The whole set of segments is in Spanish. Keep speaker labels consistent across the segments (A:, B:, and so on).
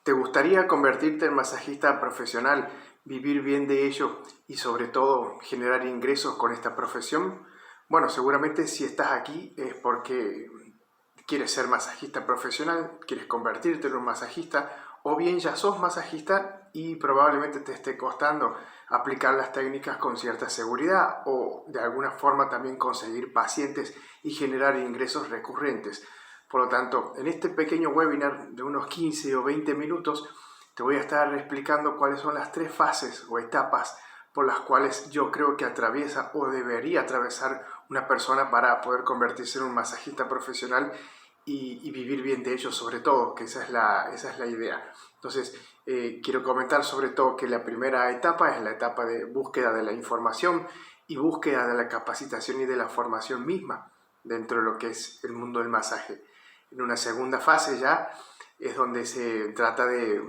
A: ¿Te gustaría convertirte en masajista profesional, vivir bien de ello y sobre todo generar ingresos con esta profesión? Bueno, seguramente si estás aquí es porque quieres ser masajista profesional, quieres convertirte en un masajista, o bien ya sos masajista y probablemente te esté costando aplicar las técnicas con cierta seguridad o de alguna forma también conseguir pacientes y generar ingresos recurrentes. Por lo tanto, en este pequeño webinar de unos 15 o 20 minutos te voy a estar explicando cuáles son las 3 fases o etapas por las cuales yo creo que atraviesa o debería atravesar una persona para poder convertirse en un masajista profesional y vivir bien de ello sobre todo, que esa es la idea. Entonces, quiero comentar sobre todo que la primera etapa es la etapa de búsqueda de la información y búsqueda de la capacitación y de la formación misma dentro de lo que es el mundo del masaje. En una segunda fase ya es donde se trata de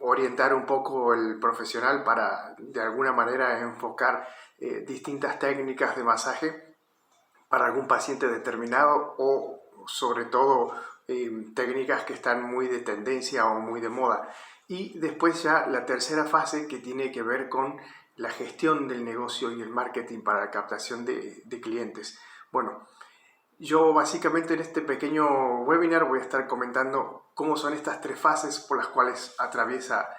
A: orientar un poco el profesional para de alguna manera enfocar distintas técnicas de masaje para algún paciente determinado o sobre todo técnicas que están muy de tendencia o muy de moda. Y después ya la tercera fase que tiene que ver con la gestión del negocio y el marketing para la captación de clientes. Bueno, yo básicamente en este pequeño webinar voy a estar comentando cómo son estas 3 fases por las cuales atraviesa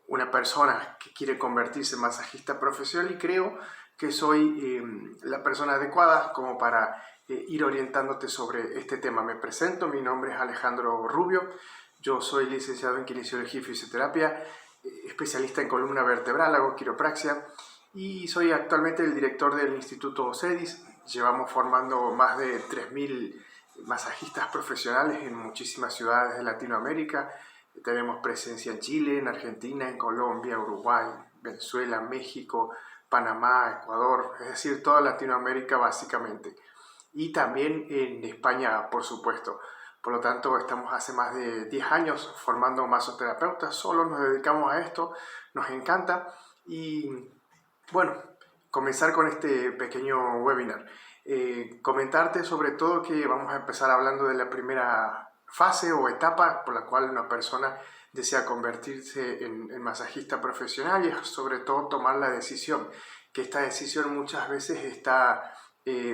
A: una persona que quiere convertirse en masajista profesional, y creo que soy la persona adecuada como para ir orientándote sobre este tema. Me presento, mi nombre es Alejandro Rubio, yo soy licenciado en Kinesiología y Fisioterapia, especialista en columna vertebral, hago quiropraxia y soy actualmente el director del Instituto CEDIS. Llevamos formando más de 3.000 masajistas profesionales en muchísimas ciudades de Latinoamérica. Tenemos presencia en Chile, en Argentina, en Colombia, Uruguay, Venezuela, México, Panamá, Ecuador, es decir, toda Latinoamérica básicamente. Y también en España, por supuesto. Por lo tanto, estamos hace más de 10 años formando masoterapeutas, solo nos dedicamos a esto, nos encanta y bueno, comenzar con este pequeño webinar. Comentarte sobre todo que vamos a empezar hablando de la primera fase o etapa por la cual una persona desea convertirse en masajista profesional, y es sobre todo tomar la decisión, que esta decisión muchas veces está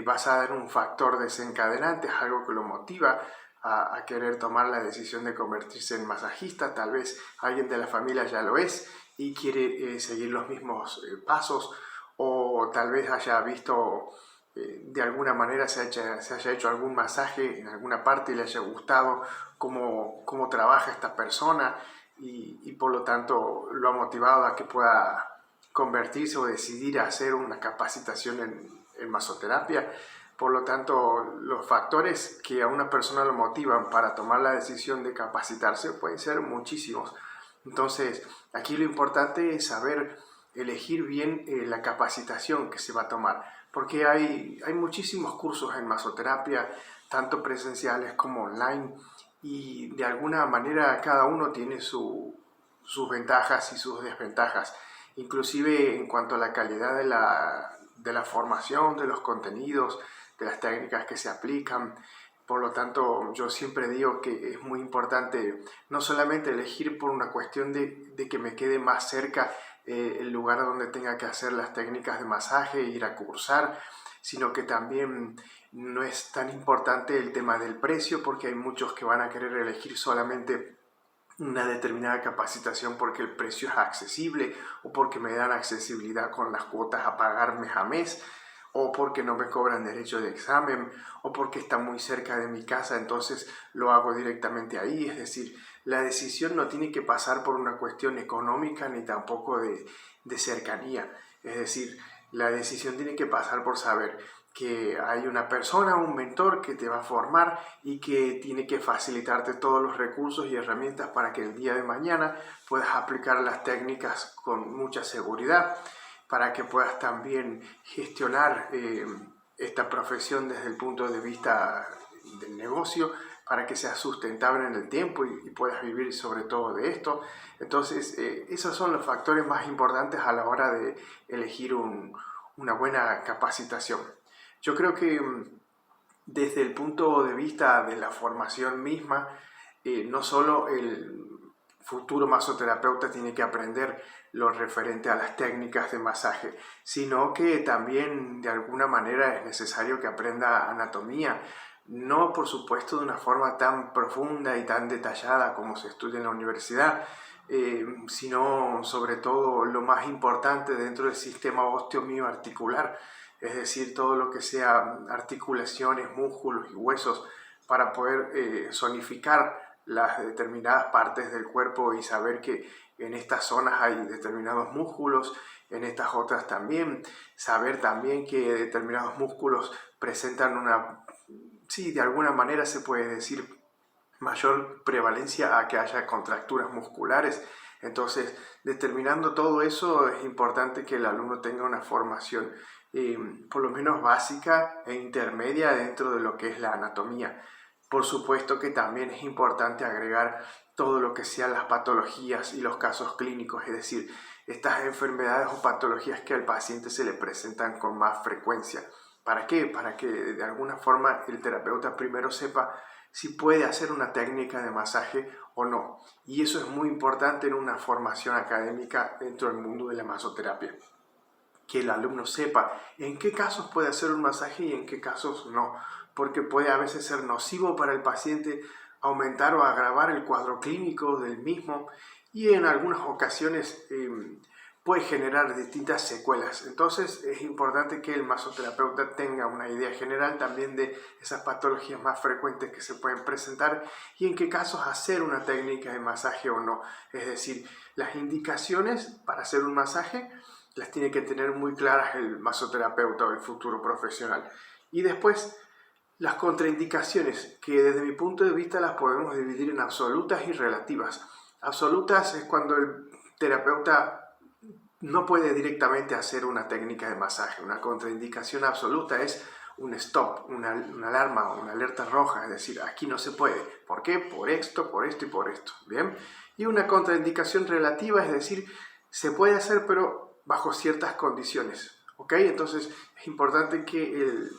A: basada en un factor desencadenante, es algo que lo motiva a querer tomar la decisión de convertirse en masajista. Tal vez alguien de la familia ya lo es y quiere seguir los mismos pasos, o tal vez haya visto de alguna manera se haya hecho algún masaje en alguna parte y le haya gustado cómo trabaja esta persona y por lo tanto lo ha motivado a que pueda convertirse o decidir hacer una capacitación en masoterapia. Por lo tanto, los factores que a una persona lo motivan para tomar la decisión de capacitarse pueden ser muchísimos. Entonces, aquí lo importante es saber elegir bien la capacitación que se va a tomar, porque hay muchísimos cursos en masoterapia, tanto presenciales como online, y de alguna manera cada uno tiene sus ventajas y sus desventajas, inclusive en cuanto a la calidad de la formación, de los contenidos, de las técnicas que se aplican. Por lo tanto, yo siempre digo que es muy importante no solamente elegir por una cuestión de que me quede más cerca el lugar donde tenga que hacer las técnicas de masaje e ir a cursar, sino que también no es tan importante el tema del precio, porque hay muchos que van a querer elegir solamente una determinada capacitación porque el precio es accesible o porque me dan accesibilidad con las cuotas a pagar mes a mes, o porque no me cobran derecho de examen, o porque está muy cerca de mi casa, entonces lo hago directamente ahí. Es decir, la decisión no tiene que pasar por una cuestión económica ni tampoco de cercanía. Es decir, la decisión tiene que pasar por saber que hay una persona, un mentor que te va a formar y que tiene que facilitarte todos los recursos y herramientas para que el día de mañana puedas aplicar las técnicas con mucha seguridad, para que puedas también gestionar esta profesión desde el punto de vista del negocio, para que sea sustentable en el tiempo y puedas vivir sobre todo de esto. Entonces, esos son los factores más importantes a la hora de elegir una buena capacitación. Yo creo que desde el punto de vista de la formación misma, no solo el futuro masoterapeuta tiene que aprender lo referente a las técnicas de masaje, sino que también de alguna manera es necesario que aprenda anatomía, no por supuesto de una forma tan profunda y tan detallada como se estudia en la universidad, sino sobre todo lo más importante dentro del sistema osteomioarticular, es decir, todo lo que sea articulaciones, músculos y huesos para poder zonificar las determinadas partes del cuerpo y saber que en estas zonas hay determinados músculos, en estas otras también, saber también que determinados músculos presentan una, sí, de alguna manera se puede decir, mayor prevalencia a que haya contracturas musculares. Entonces, determinando todo eso, es importante que el alumno tenga una formación por lo menos básica e intermedia dentro de lo que es la anatomía. Por supuesto que también es importante agregar todo lo que sean las patologías y los casos clínicos, es decir, estas enfermedades o patologías que al paciente se le presentan con más frecuencia. ¿Para qué? Para que de alguna forma el terapeuta primero sepa si puede hacer una técnica de masaje o no. Y eso es muy importante en una formación académica dentro del mundo de la masoterapia. Que el alumno sepa en qué casos puede hacer un masaje y en qué casos no, porque puede a veces ser nocivo para el paciente aumentar o agravar el cuadro clínico del mismo y en algunas ocasiones puede generar distintas secuelas. Entonces es importante que el masoterapeuta tenga una idea general también de esas patologías más frecuentes que se pueden presentar y en qué casos hacer una técnica de masaje o no. Es decir, las indicaciones para hacer un masaje las tiene que tener muy claras el masoterapeuta o el futuro profesional. Y después, las contraindicaciones, que desde mi punto de vista las podemos dividir en absolutas y relativas. Absolutas es cuando el terapeuta no puede directamente hacer una técnica de masaje. Una contraindicación absoluta es un stop, una alarma, una alerta roja, es decir, aquí no se puede. ¿Por qué? Por esto y por esto. ¿Bien? Y una contraindicación relativa, es decir, se puede hacer, pero bajo ciertas condiciones, ¿ok? Entonces es importante que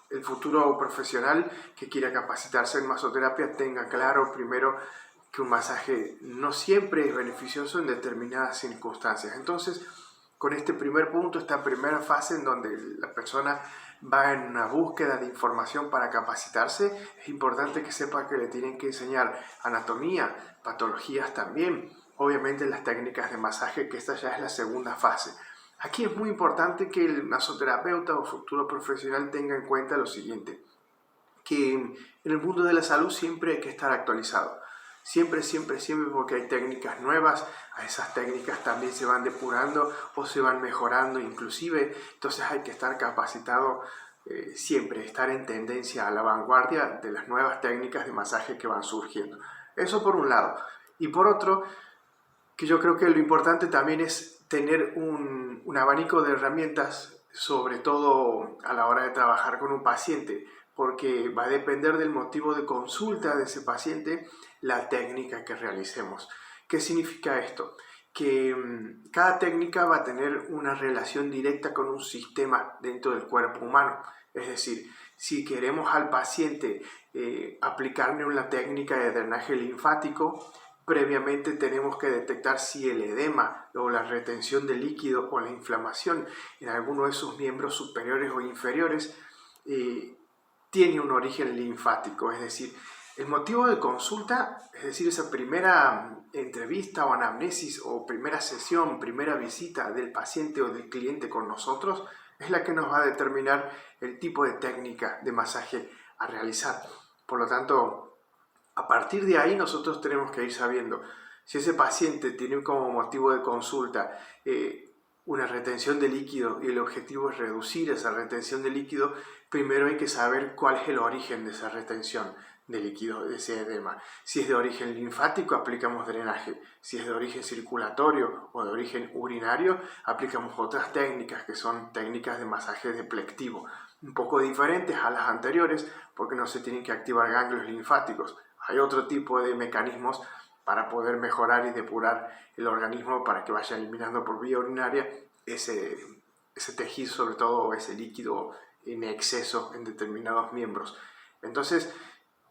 A: el futuro profesional que quiera capacitarse en masoterapia tenga claro primero que un masaje no siempre es beneficioso en determinadas circunstancias. Entonces, con este primer punto, esta primera fase en donde la persona va en una búsqueda de información para capacitarse, es importante que sepa que le tienen que enseñar anatomía, patologías también, obviamente las técnicas de masaje, que esta ya es la segunda fase. Aquí es muy importante que el masoterapeuta o futuro profesional tenga en cuenta lo siguiente, que en el mundo de la salud siempre hay que estar actualizado. Siempre, porque hay técnicas nuevas, a esas técnicas también se van depurando o se van mejorando inclusive, entonces hay que estar capacitado siempre, estar en tendencia a la vanguardia de las nuevas técnicas de masaje que van surgiendo. Eso por un lado. Y por otro, que yo creo que lo importante también es tener un abanico de herramientas, sobre todo a la hora de trabajar con un paciente, porque va a depender del motivo de consulta de ese paciente la técnica que realicemos. ¿Qué significa esto? Que cada técnica va a tener una relación directa con un sistema dentro del cuerpo humano. Es decir, si queremos al paciente aplicarle una técnica de drenaje linfático, previamente tenemos que detectar si el edema o la retención de líquido o la inflamación en alguno de sus miembros superiores o inferiores tiene un origen linfático, es decir, el motivo de consulta, es decir, esa primera entrevista o anamnesis o primera sesión, primera visita del paciente o del cliente con nosotros, es la que nos va a determinar el tipo de técnica de masaje a realizar. Por lo tanto, a partir de ahí nosotros tenemos que ir sabiendo si ese paciente tiene como motivo de consulta una retención de líquido y el objetivo es reducir esa retención de líquido, primero hay que saber cuál es el origen de esa retención de líquido, de ese edema. Si es de origen linfático, aplicamos drenaje. Si es de origen circulatorio o de origen urinario, aplicamos otras técnicas que son técnicas de masaje deplectivo, un poco diferentes a las anteriores porque no se tienen que activar ganglios linfáticos. Hay otro tipo de mecanismos para poder mejorar y depurar el organismo para que vaya eliminando por vía urinaria ese tejido, sobre todo ese líquido en exceso en determinados miembros. Entonces,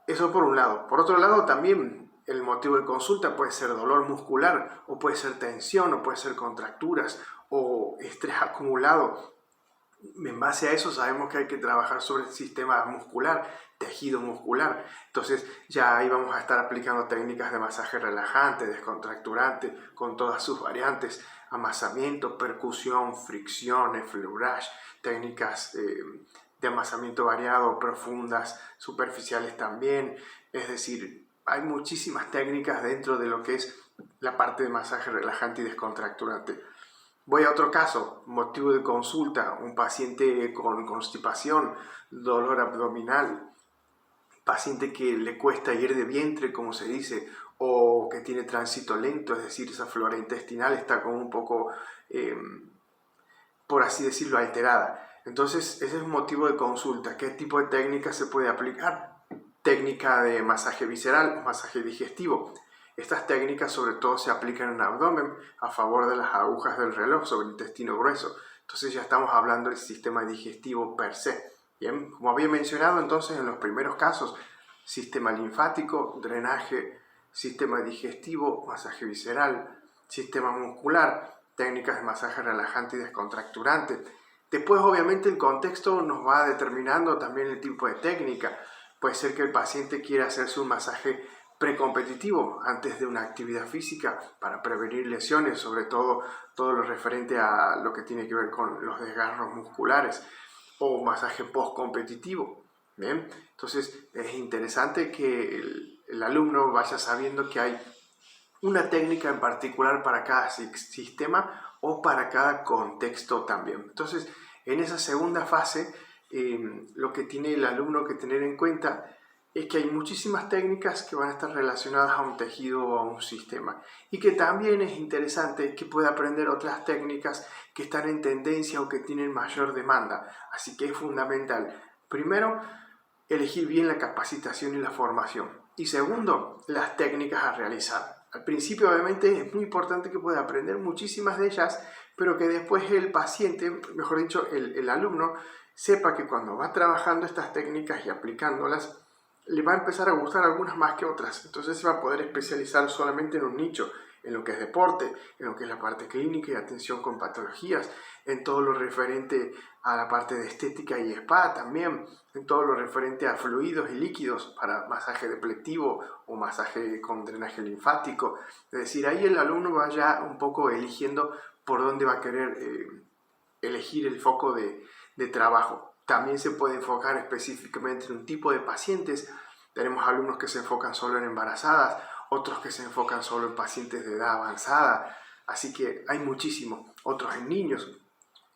A: eso por un lado. Por otro lado, también el motivo de consulta puede ser dolor muscular, o puede ser tensión, o puede ser contracturas, o estrés acumulado. En base a eso sabemos que hay que trabajar sobre el sistema muscular, tejido muscular. Entonces ya ahí vamos a estar aplicando técnicas de masaje relajante, descontracturante, con todas sus variantes, amasamiento, percusión, fricción, fleurage, técnicas de amasamiento variado, profundas, superficiales también. Es decir, hay muchísimas técnicas dentro de lo que es la parte de masaje relajante y descontracturante. Voy a otro caso, motivo de consulta, un paciente con constipación, dolor abdominal, paciente que le cuesta ir de vientre, como se dice, o que tiene tránsito lento, es decir, esa flora intestinal está como un poco, por así decirlo, alterada. Entonces, ese es un motivo de consulta. ¿Qué tipo de técnica se puede aplicar? Técnica de masaje visceral o masaje digestivo. Estas técnicas sobre todo se aplican en el abdomen a favor de las agujas del reloj sobre el intestino grueso. Entonces ya estamos hablando del sistema digestivo per se. Bien, como había mencionado entonces en los primeros casos, sistema linfático, drenaje, sistema digestivo, masaje visceral, sistema muscular, técnicas de masaje relajante y descontracturante. Después obviamente el contexto nos va determinando también el tipo de técnica. Puede ser que el paciente quiera hacerse un masaje precompetitivo antes de una actividad física para prevenir lesiones, sobre todo lo referente a lo que tiene que ver con los desgarros musculares, o masaje postcompetitivo. Bien, entonces es interesante que el alumno vaya sabiendo que hay una técnica en particular para cada sistema o para cada contexto también. Entonces, en esa segunda fase, lo que tiene el alumno que tener en cuenta es que hay muchísimas técnicas que van a estar relacionadas a un tejido o a un sistema, y que también es interesante que pueda aprender otras técnicas que están en tendencia o que tienen mayor demanda. Así que es fundamental, primero, elegir bien la capacitación y la formación, y segundo, las técnicas a realizar. Al principio obviamente es muy importante que pueda aprender muchísimas de ellas, pero que después el paciente, mejor dicho, el alumno, sepa que cuando va trabajando estas técnicas y aplicándolas, le va a empezar a gustar algunas más que otras. Entonces se va a poder especializar solamente en un nicho, en lo que es deporte, en lo que es la parte clínica y atención con patologías, en todo lo referente a la parte de estética y spa también, en todo lo referente a fluidos y líquidos para masaje deplectivo o masaje con drenaje linfático. Es decir, ahí el alumno va ya un poco eligiendo por dónde va a querer elegir el foco de trabajo. También se puede enfocar específicamente en un tipo de pacientes. Tenemos alumnos que se enfocan solo en embarazadas, otros que se enfocan solo en pacientes de edad avanzada, así que hay muchísimos, otros en niños.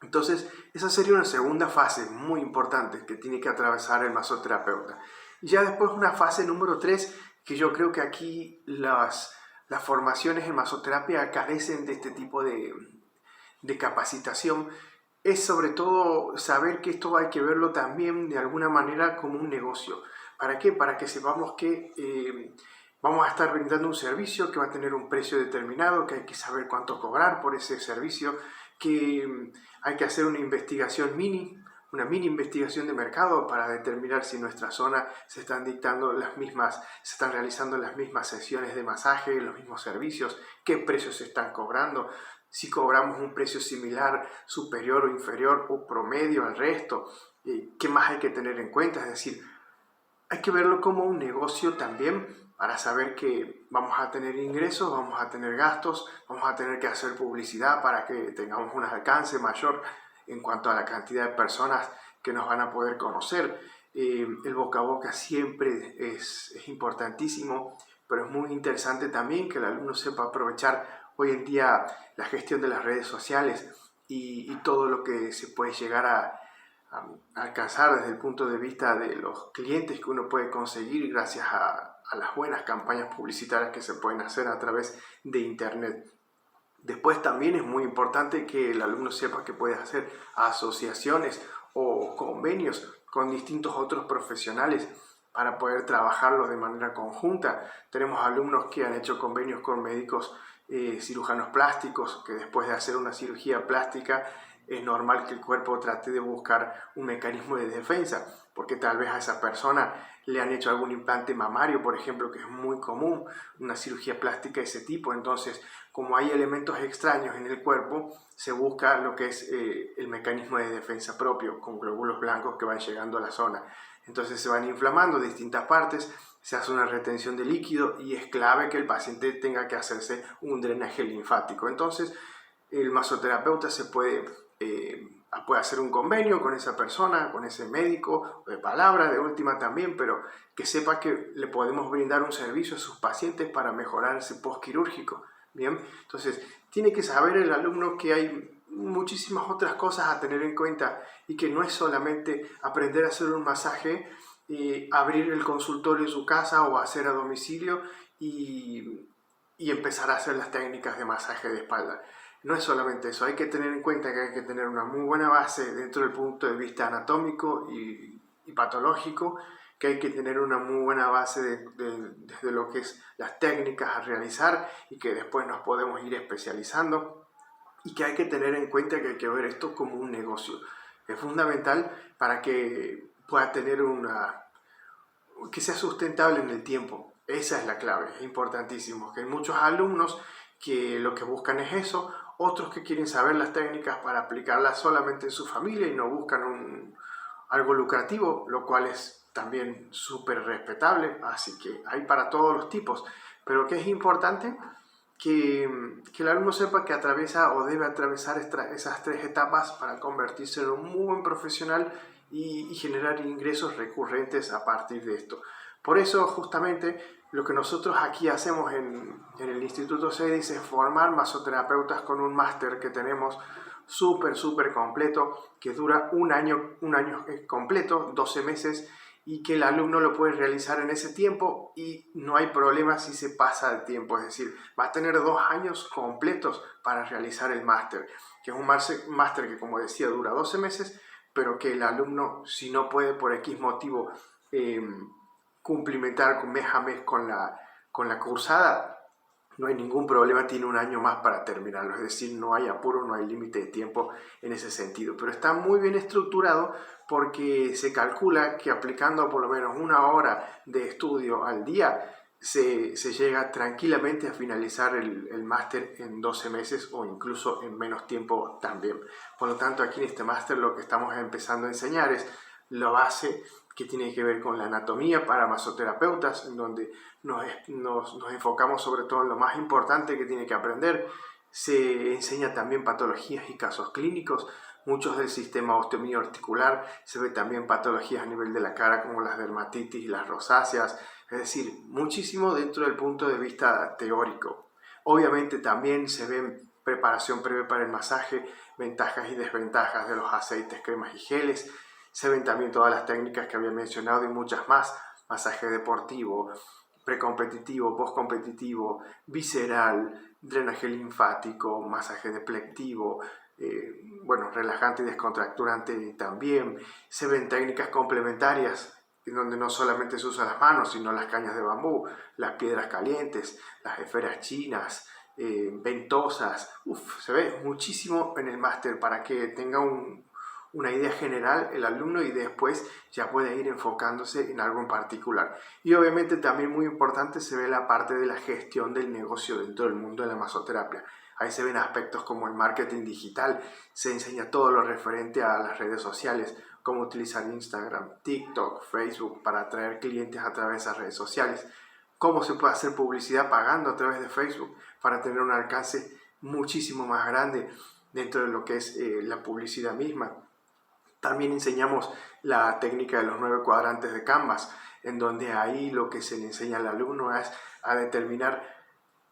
A: Entonces, esa sería una segunda fase muy importante que tiene que atravesar el masoterapeuta. Y ya después una fase número 3, que yo creo que aquí las formaciones en masoterapia carecen de este tipo de capacitación, es sobre todo saber que esto hay que verlo también de alguna manera como un negocio. ¿Para qué? Para que sepamos que vamos a estar brindando un servicio que va a tener un precio determinado, que hay que saber cuánto cobrar por ese servicio, que hay que hacer una investigación una mini investigación de mercado para determinar si en nuestra zona se están realizando las mismas sesiones de masaje, los mismos servicios, qué precios se están cobrando, si cobramos un precio similar, superior o inferior o promedio al resto, qué más hay que tener en cuenta. Es decir, hay que verlo como un negocio también para saber que vamos a tener ingresos, vamos a tener gastos, vamos a tener que hacer publicidad para que tengamos un alcance mayor en cuanto a la cantidad de personas que nos van a poder conocer. El boca a boca siempre es importantísimo, pero es muy interesante también que el alumno sepa aprovechar hoy en día la gestión de las redes sociales y todo lo que se puede llegar a alcanzar desde el punto de vista de los clientes que uno puede conseguir gracias a las buenas campañas publicitarias que se pueden hacer a través de internet. Después también es muy importante que el alumno sepa que puede hacer asociaciones o convenios con distintos otros profesionales para poder trabajarlos de manera conjunta. Tenemos alumnos que han hecho convenios con médicos cirujanos plásticos, que después de hacer una cirugía plástica es normal que el cuerpo trate de buscar un mecanismo de defensa, porque tal vez a esa persona le han hecho algún implante mamario, por ejemplo, que es muy común, una cirugía plástica de ese tipo. Entonces, como hay elementos extraños en el cuerpo, se busca lo que es el mecanismo de defensa propio, con glóbulos blancos que van llegando a la zona. Entonces se van inflamando distintas partes, se hace una retención de líquido y es clave que el paciente tenga que hacerse un drenaje linfático. Entonces, el masoterapeuta puede hacer un convenio con esa persona, con ese médico, de palabra, de última también, pero que sepa que le podemos brindar un servicio a sus pacientes para mejorar ese postquirúrgico. Bien, entonces tiene que saber el alumno que hay muchísimas otras cosas a tener en cuenta y que no es solamente aprender a hacer un masaje, abrir el consultorio en su casa o hacer a domicilio y empezar a hacer las técnicas de masaje de espalda. No es solamente eso, hay que tener en cuenta que hay que tener una muy buena base dentro del punto de vista anatómico y patológico, que hay que tener una muy buena base desde lo que es las técnicas a realizar y que después nos podemos ir especializando, y que hay que tener en cuenta que hay que ver esto como un negocio. Es fundamental para que pueda tener que sea sustentable en el tiempo. Esa es la clave, es importantísimo. Que hay muchos alumnos que lo que buscan es eso, otros que quieren saber las técnicas para aplicarlas solamente en su familia y no buscan algo lucrativo, lo cual es también súper respetable, así que hay para todos los tipos. Pero que es importante que el alumno sepa que atraviesa o debe atravesar esas 3 etapas para convertirse en un muy buen profesional y generar ingresos recurrentes a partir de esto. Por eso, justamente, lo que nosotros aquí hacemos en el Instituto CEDIS es formar masoterapeutas con un máster que tenemos súper completo, que dura un año completo, 12 meses, y que el alumno lo puede realizar en ese tiempo y no hay problema si se pasa el tiempo. Es decir, va a tener 2 años completos para realizar el máster, que es un máster que, como decía, dura 12 meses, pero que el alumno, si no puede por X motivo cumplimentar mes a mes con la cursada, no hay ningún problema, tiene un año más para terminarlo. Es decir, no hay apuro, no hay límite de tiempo en ese sentido. Pero está muy bien estructurado porque se calcula que aplicando por lo menos 1 hora de estudio al día se llega tranquilamente a finalizar el máster en 12 meses o incluso en menos tiempo también. Por lo tanto, aquí en este máster lo que estamos empezando a enseñar es la base que tiene que ver con la anatomía para masoterapeutas, en donde nos enfocamos sobre todo en lo más importante que tiene que aprender. Se enseña también patologías y casos clínicos, muchos del sistema osteomiofascial, se ve también patologías a nivel de la cara como las dermatitis y las rosáceas, es decir, muchísimo dentro del punto de vista teórico. Obviamente también se ve preparación previa para el masaje, ventajas y desventajas de los aceites, cremas y geles. Se ven también todas las técnicas que había mencionado y muchas más: masaje deportivo, precompetitivo, postcompetitivo, visceral, drenaje linfático, masaje deplectivo, relajante y descontracturante también. Se ven técnicas complementarias en donde no solamente se usan las manos, sino las cañas de bambú, las piedras calientes, las esferas chinas, ventosas. Se ve muchísimo en el máster para que tenga una idea general el alumno y después ya puede ir enfocándose en algo en particular. Y obviamente también muy importante se ve la parte de la gestión del negocio dentro del mundo de la masoterapia. Ahí se ven aspectos como el marketing digital, se enseña todo lo referente a las redes sociales, cómo utilizar Instagram, TikTok, Facebook para atraer clientes a través de esas redes sociales, cómo se puede hacer publicidad pagando a través de Facebook para tener un alcance muchísimo más grande dentro de lo que es la publicidad misma. También enseñamos la técnica de los 9 cuadrantes de Canvas, en donde ahí lo que se le enseña al alumno es a determinar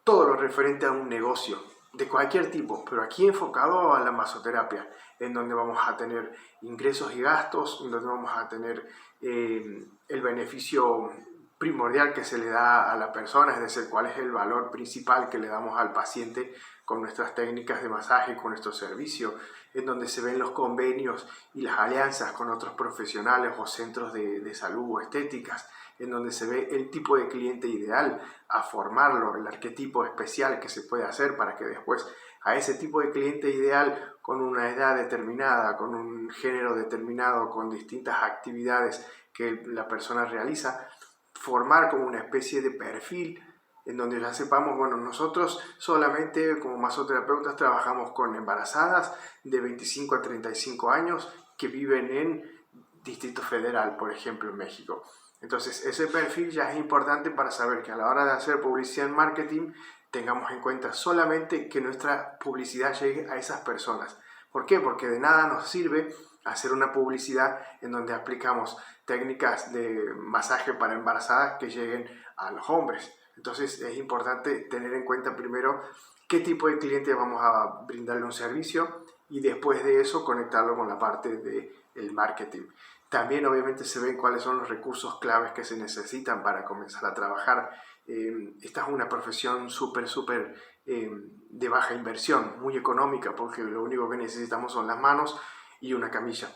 A: todo lo referente a un negocio de cualquier tipo, pero aquí enfocado a la masoterapia, en donde vamos a tener ingresos y gastos, en donde vamos a tener el beneficio primordial que se le da a la persona, es decir, cuál es el valor principal que le damos al paciente con nuestras técnicas de masaje, con nuestro servicio, en donde se ven los convenios y las alianzas con otros profesionales o centros de salud o estéticas, en donde se ve el tipo de cliente ideal, a formarlo, el arquetipo especial que se puede hacer para que después a ese tipo de cliente ideal con una edad determinada, con un género determinado, con distintas actividades que la persona realiza, formar como una especie de perfil en donde ya sepamos, bueno, nosotros solamente como masoterapeutas trabajamos con embarazadas de 25 a 35 años que viven en Distrito Federal, por ejemplo, en México. Entonces, ese perfil ya es importante para saber que a la hora de hacer publicidad en marketing tengamos en cuenta solamente que nuestra publicidad llegue a esas personas. ¿Por qué? Porque de nada nos sirve hacer una publicidad en donde aplicamos técnicas de masaje para embarazadas que lleguen a los hombres. Entonces es importante tener en cuenta primero qué tipo de cliente vamos a brindarle un servicio y después de eso conectarlo con la parte del marketing. También obviamente se ven cuáles son los recursos claves que se necesitan para comenzar a trabajar. Esta es una profesión súper de baja inversión, muy económica, porque lo único que necesitamos son las manos y una camilla.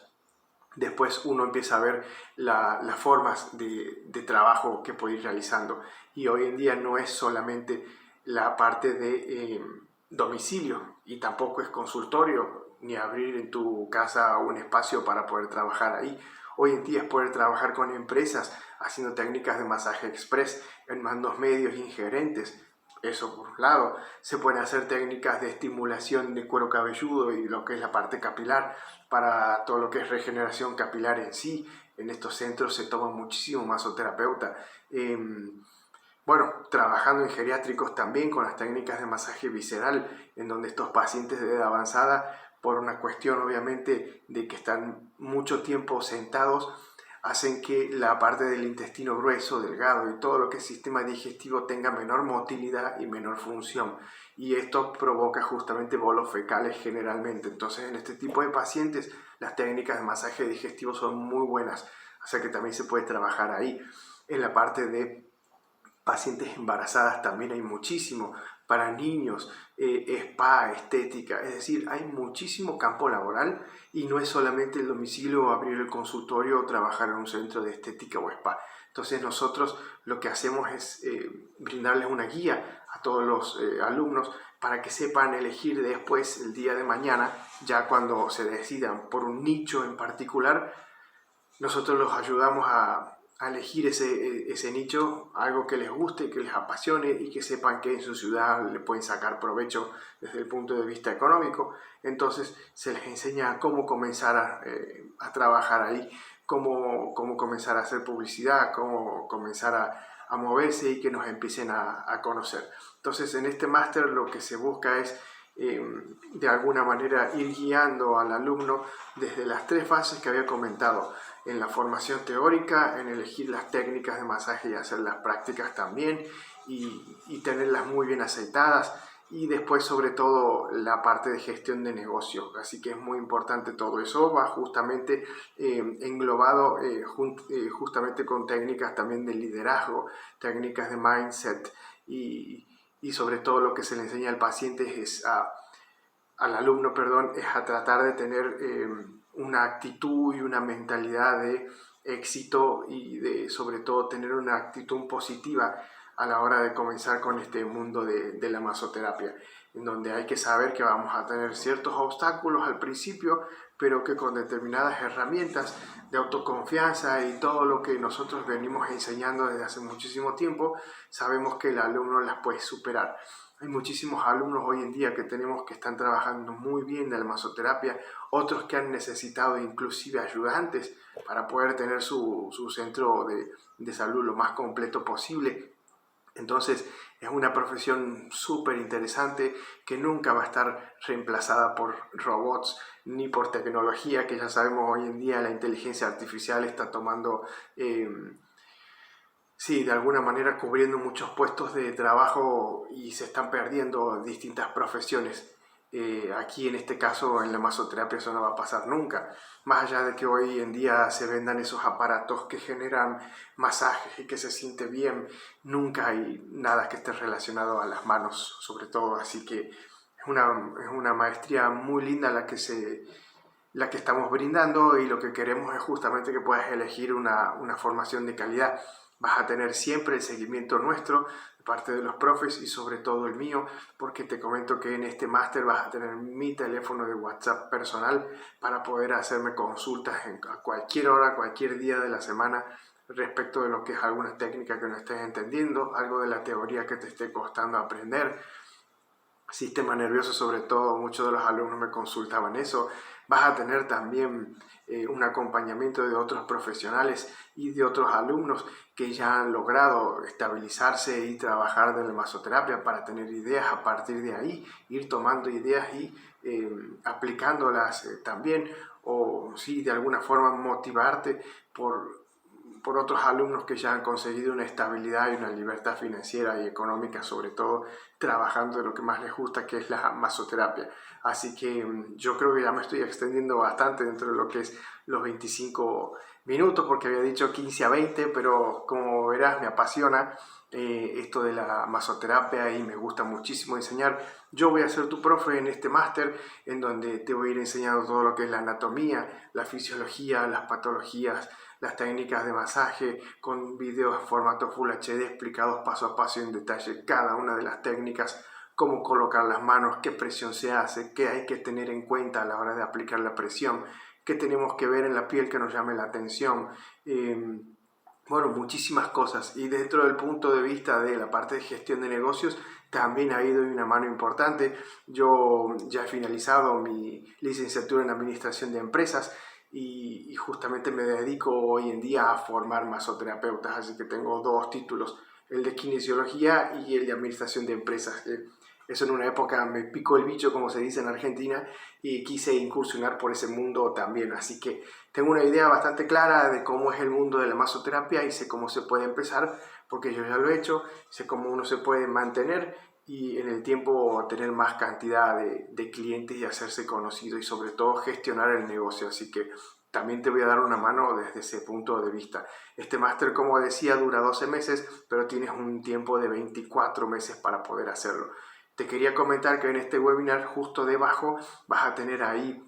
A: Después uno empieza a ver las formas de trabajo que puede ir realizando. Y hoy en día no es solamente la parte de domicilio y tampoco es consultorio ni abrir en tu casa un espacio para poder trabajar ahí. Hoy en día es poder trabajar con empresas haciendo técnicas de masaje express en mandos medios ingerentes. Eso por un lado. Se pueden hacer técnicas de estimulación de cuero cabelludo y lo que es la parte capilar para todo lo que es regeneración capilar en sí. En estos centros se toma muchísimo masoterapeuta. Bueno, trabajando en geriátricos también con las técnicas de masaje visceral, en donde estos pacientes de edad avanzada, por una cuestión obviamente de que están mucho tiempo sentados, hacen que la parte del intestino grueso, delgado y todo lo que es sistema digestivo tenga menor motilidad y menor función. Y esto provoca justamente bolos fecales generalmente. Entonces, en este tipo de pacientes, las técnicas de masaje digestivo son muy buenas. O sea que también se puede trabajar ahí. En la parte de pacientes embarazadas también hay muchísimo. Para niños, spa, estética, es decir, hay muchísimo campo laboral y no es solamente el domicilio, abrir el consultorio o trabajar en un centro de estética o spa. Entonces nosotros lo que hacemos es brindarles una guía a todos los alumnos para que sepan elegir después, el día de mañana, ya cuando se decidan por un nicho en particular, nosotros los ayudamos a elegir ese nicho, algo que les guste, que les apasione y que sepan que en su ciudad le pueden sacar provecho desde el punto de vista económico. Entonces se les enseña cómo comenzar a trabajar ahí, cómo comenzar a hacer publicidad, cómo comenzar a moverse y que nos empiecen a conocer. Entonces en este máster lo que se busca es de alguna manera ir guiando al alumno desde las 3 fases que había comentado, en la formación teórica, en elegir las técnicas de masaje y hacer las prácticas también y tenerlas muy bien aceitadas, y después sobre todo la parte de gestión de negocio. Así que es muy importante todo eso, va justamente englobado justamente con técnicas también de liderazgo, técnicas de mindset y sobre todo lo que se le enseña al paciente es al alumno, perdón, es a tratar de tener una actitud y una mentalidad de éxito y de sobre todo tener una actitud positiva a la hora de comenzar con este mundo de la masoterapia, en donde hay que saber que vamos a tener ciertos obstáculos al principio, pero que con determinadas herramientas de autoconfianza y todo lo que nosotros venimos enseñando desde hace muchísimo tiempo, sabemos que el alumno las puede superar. Hay muchísimos alumnos hoy en día que tenemos que están trabajando muy bien de la masoterapia, otros que han necesitado inclusive ayudantes para poder tener su centro de salud lo más completo posible. Entonces es una profesión súper interesante que nunca va a estar reemplazada por robots ni por tecnología, que ya sabemos hoy en día la inteligencia artificial está tomando... Sí, de alguna manera cubriendo muchos puestos de trabajo y se están perdiendo distintas profesiones. Aquí en este caso en la masoterapia eso no va a pasar nunca. Más allá de que hoy en día se vendan esos aparatos que generan masajes y que se siente bien, nunca hay nada que esté relacionado a las manos, sobre todo. Así que es una maestría muy linda la que estamos brindando y lo que queremos es justamente que puedas elegir una formación de calidad. Vas a tener siempre el seguimiento nuestro, de parte de los profes y sobre todo el mío, porque te comento que en este máster vas a tener mi teléfono de WhatsApp personal para poder hacerme consultas a cualquier hora, cualquier día de la semana respecto de lo que es alguna técnica que no estés entendiendo, algo de la teoría que te esté costando aprender. Sistema nervioso, sobre todo, muchos de los alumnos me consultaban eso. Vas a tener también un acompañamiento de otros profesionales y de otros alumnos que ya han logrado estabilizarse y trabajar de la masoterapia para tener ideas a partir de ahí, ir tomando ideas y aplicándolas también, o sí, de alguna forma motivarte por otros alumnos que ya han conseguido una estabilidad y una libertad financiera y económica, sobre todo trabajando de lo que más les gusta, que es la masoterapia. Así que yo creo que ya me estoy extendiendo bastante dentro de lo que es los 25 minutos, porque había dicho 15 a 20, pero como verás me apasiona esto de la masoterapia y me gusta muchísimo enseñar. Yo voy a ser tu profe en este máster, en donde te voy a ir enseñando todo lo que es la anatomía, la fisiología, las patologías, las técnicas de masaje, con videos en formato Full HD explicados paso a paso y en detalle cada una de las técnicas, cómo colocar las manos, qué presión se hace, qué hay que tener en cuenta a la hora de aplicar la presión, qué tenemos que ver en la piel que nos llame la atención. Bueno, muchísimas cosas, y dentro del punto de vista de la parte de gestión de negocios también ha ido una mano importante. Yo ya he finalizado mi licenciatura en administración de empresas y justamente me dedico hoy en día a formar masoterapeutas, así que tengo dos títulos, el de kinesiología y el de administración de empresas. Eso en una época me picó el bicho, como se dice en Argentina, y quise incursionar por ese mundo también. Así que tengo una idea bastante clara de cómo es el mundo de la masoterapia y sé cómo se puede empezar, porque yo ya lo he hecho, sé cómo uno se puede mantener y en el tiempo tener más cantidad de clientes y hacerse conocido y sobre todo gestionar el negocio. Así que también te voy a dar una mano desde ese punto de vista. Este máster, como decía, dura 12 meses, pero tienes un tiempo de 24 meses para poder hacerlo. Te quería comentar que en este webinar justo debajo vas a tener ahí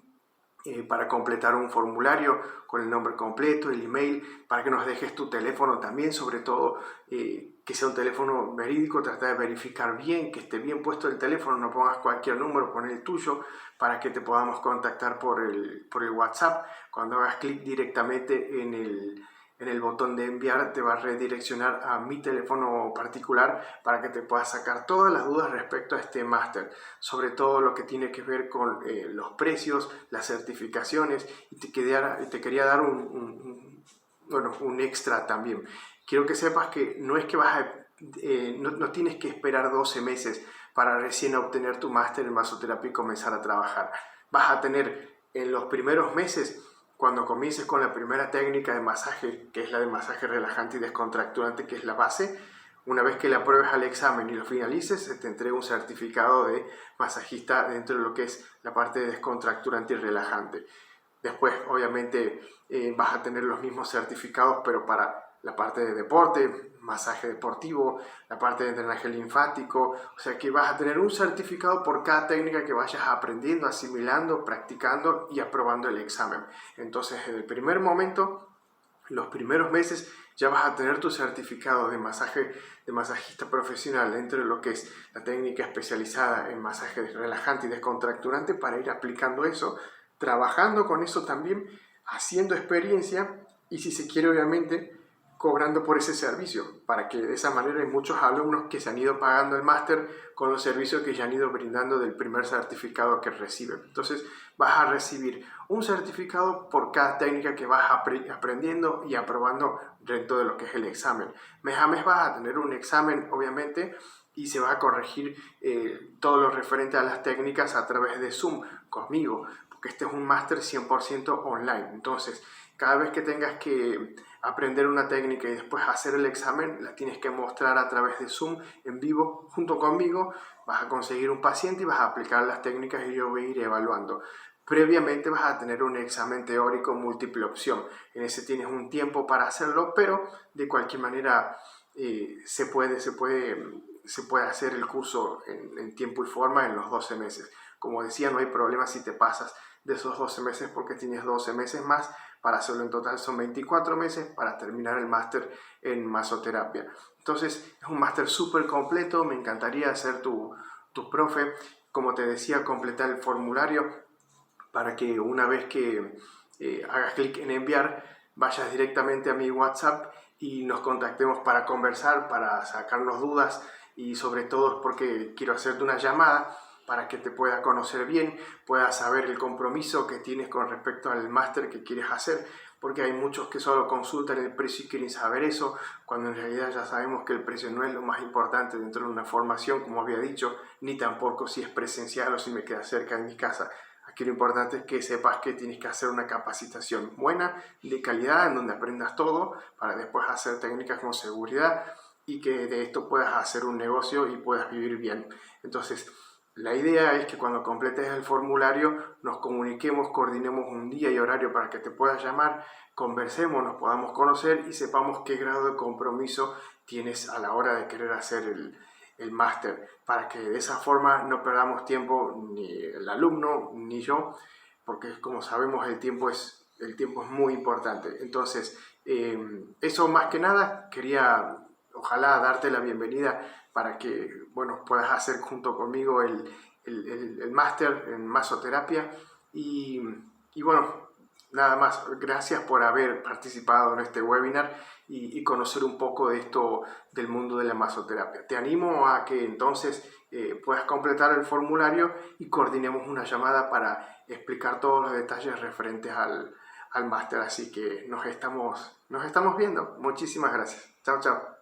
A: para completar un formulario con el nombre completo, el email, para que nos dejes tu teléfono también, sobre todo que sea un teléfono verídico, trata de verificar bien, que esté bien puesto el teléfono, no pongas cualquier número, pon el tuyo para que te podamos contactar por el WhatsApp. Cuando hagas clic directamente en el botón de enviar, te va a redireccionar a mi teléfono particular para que te puedas sacar todas las dudas respecto a este máster, sobre todo lo que tiene que ver con los precios, las certificaciones, y te quería dar un extra también. Quiero que sepas que no es que no tienes que esperar 12 meses para recién obtener tu máster en masoterapia y comenzar a trabajar. Vas a tener en los primeros meses, cuando comiences con la primera técnica de masaje, que es la de masaje relajante y descontracturante, que es la base, una vez que la apruebes al examen y lo finalices, se te entrega un certificado de masajista dentro de lo que es la parte de descontracturante y relajante. Después, obviamente, vas a tener los mismos certificados, pero para la parte de deporte, masaje deportivo, la parte de drenaje linfático. O sea que vas a tener un certificado por cada técnica que vayas aprendiendo, asimilando, practicando y aprobando el examen. Entonces, en el primer momento, los primeros meses, ya vas a tener tu certificado de masajista profesional dentro de lo que es la técnica especializada en masaje relajante y descontracturante, para ir aplicando eso, trabajando con eso también, haciendo experiencia y, si se quiere, obviamente cobrando por ese servicio, para que de esa manera hay muchos alumnos que se han ido pagando el máster con los servicios que ya han ido brindando del primer certificado que reciben. Entonces vas a recibir un certificado por cada técnica que vas aprendiendo y aprobando dentro de lo que es el examen. Mes a mes vas a tener un examen, obviamente, y se va a corregir todo lo referente a las técnicas a través de Zoom conmigo, porque este es un máster 100% online. Entonces, cada vez que tengas que aprender una técnica y después hacer el examen, la tienes que mostrar a través de Zoom en vivo junto conmigo. Vas a conseguir un paciente y vas a aplicar las técnicas y yo voy a ir evaluando. Previamente vas a tener un examen teórico múltiple opción. En ese tienes un tiempo para hacerlo, pero de cualquier manera se puede hacer el curso en tiempo y forma en los 12 meses. Como decía, no hay problema si te pasas de esos 12 meses, porque tienes 12 meses más Para hacerlo en total son 24 meses para terminar el máster en masoterapia. Entonces es un máster súper completo, me encantaría ser tu profe. Como te decía, completar el formulario para que una vez que hagas clic en enviar, vayas directamente a mi WhatsApp y nos contactemos para conversar, para sacarnos dudas y sobre todo porque quiero hacerte una llamada para que te pueda conocer bien, puedas saber el compromiso que tienes con respecto al máster que quieres hacer, porque hay muchos que solo consultan el precio y quieren saber eso, cuando en realidad ya sabemos que el precio no es lo más importante dentro de una formación, como había dicho, ni tampoco si es presencial o si me queda cerca de mi casa. Aquí lo importante es que sepas que tienes que hacer una capacitación buena, de calidad, en donde aprendas todo, para después hacer técnicas con seguridad y que de esto puedas hacer un negocio y puedas vivir bien. Entonces, la idea es que cuando completes el formulario nos comuniquemos, coordinemos un día y horario para que te puedas llamar, conversemos, nos podamos conocer y sepamos qué grado de compromiso tienes a la hora de querer hacer el máster, para que de esa forma no perdamos tiempo ni el alumno ni yo, porque como sabemos el tiempo es muy importante. Entonces, eso más que nada, quería ojalá darte la bienvenida para que bueno, puedas hacer junto conmigo el máster en masoterapia y bueno, nada más, gracias por haber participado en este webinar y conocer un poco de esto del mundo de la masoterapia. Te animo a que entonces puedas completar el formulario y coordinemos una llamada para explicar todos los detalles referentes al máster. Así que nos estamos viendo. Muchísimas gracias. Chao, chao.